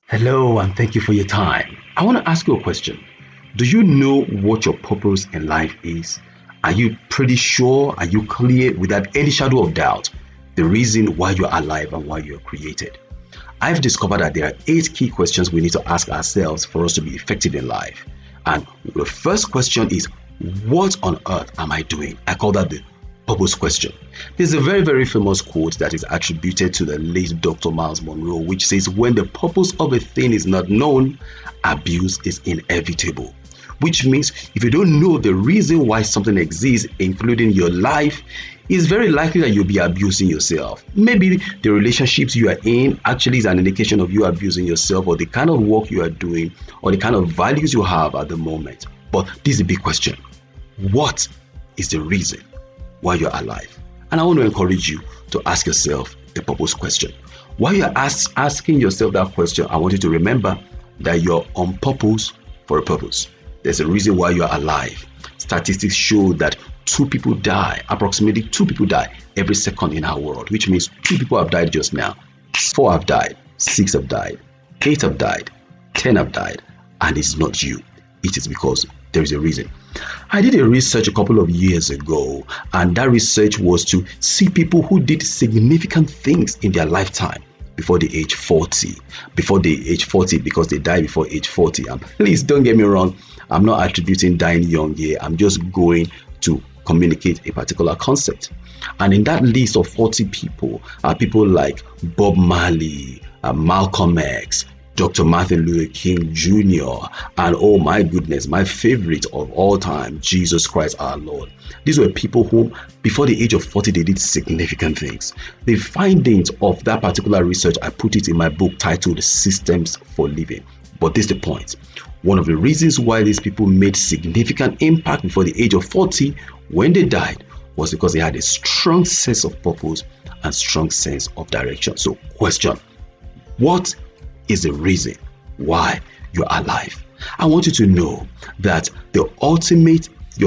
Hello, and thank you for your time. I want to ask you a question. Do you know what your purpose in life is? Are you pretty sure? Are you clear without any shadow of doubt the reason why you're alive and why you're created? I've discovered that there are 8 key questions we need to ask ourselves for us to be effective in life. And the first question is, what on earth am I doing? I call that the purpose question. There's a very, very famous quote that is attributed to the late Dr. Miles Monroe, which says, when the purpose of a thing is not known, abuse is inevitable. Which means if you don't know the reason why something exists, including your life, it's very likely that you'll be abusing yourself. Maybe the relationships you are in actually is an indication of you abusing yourself, or the kind of work you are doing, or the kind of values you have at the moment. But this is a big question. What is the reason why you're alive? And I want to encourage you to ask yourself the purpose question. While you're asking yourself that question, I want you to remember that you're on purpose for a purpose. There's a reason why you're alive. Statistics show that approximately two people die every second in our world, which means 2 people have died just now. 4 have died, 6 have died, 8 have died, 10 have died, and it's not you. It is because there is a reason. I did a research a couple of years ago, and that research was to see people who did significant things in their lifetime before the age 40. Before the age 40, because they died before age 40. And please don't get me wrong, I'm not attributing dying young here. I'm just going to communicate a particular concept. And in that list of 40 people are people like Bob Marley, Malcolm X, Dr. Martin Luther King Jr., and oh my goodness, my favorite of all time, Jesus Christ our Lord. These were people who, before the age of 40, they did significant things. The findings of that particular research, I put it in my book titled Systems for Living. But this is the point. One of the reasons why these people made significant impact before the age of 40, when they died, was because they had a strong sense of purpose and strong sense of direction. So question, what is the reason why you're alive? I want you to know that your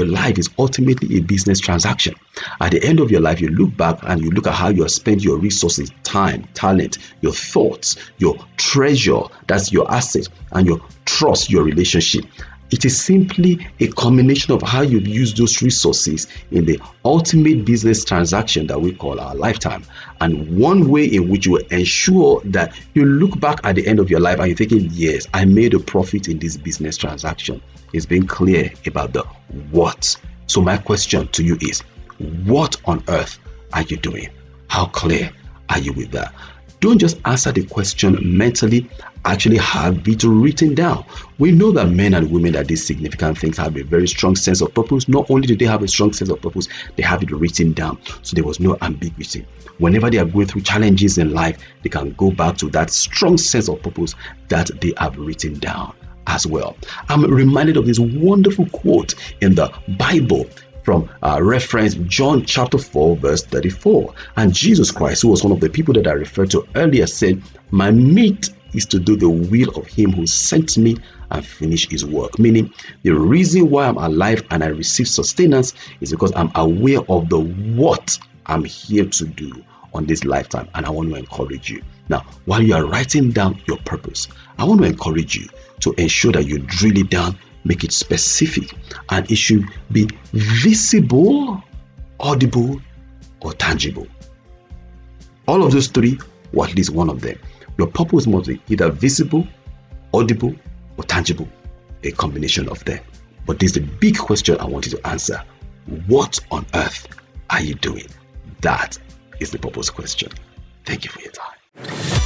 life is ultimately a business transaction. At the end of your life, you look back and you look at how you have spent your resources, time, talent, your thoughts, your treasure, that's your asset, and your trust, your relationship. It is simply a combination of how you've used those resources in the ultimate business transaction that we call our lifetime. And one way in which you will ensure that you look back at the end of your life and you're thinking, yes, I made a profit in this business transaction, is being clear about the what. So my question to you is, what on earth are you doing? How clear are you with that? Don't just answer the question mentally, actually have it written down. We know that men and women that did significant things have a very strong sense of purpose. Not only do they have a strong sense of purpose, they have it written down. So there was no ambiguity. Whenever they are going through challenges in life, they can go back to that strong sense of purpose that they have written down as well. I'm reminded of this wonderful quote in the Bible from reference John chapter 4 verse 34. And Jesus Christ, who was one of the people that I referred to earlier, said, my meat is to do the will of him who sent me and finish his work. Meaning the reason why I'm alive and I receive sustenance is because I'm aware of the what I'm here to do on this lifetime. And I want to encourage you. Now, while you are writing down your purpose, I want to encourage you to ensure that you drill it down, make it specific, and it should be visible, audible, or tangible. All of those 3, or at least one of them. Your purpose must be either visible, audible, or tangible. A combination of them. But this is the big question I want you to answer. What on earth are you doing? That is the purpose question. Thank you for your time.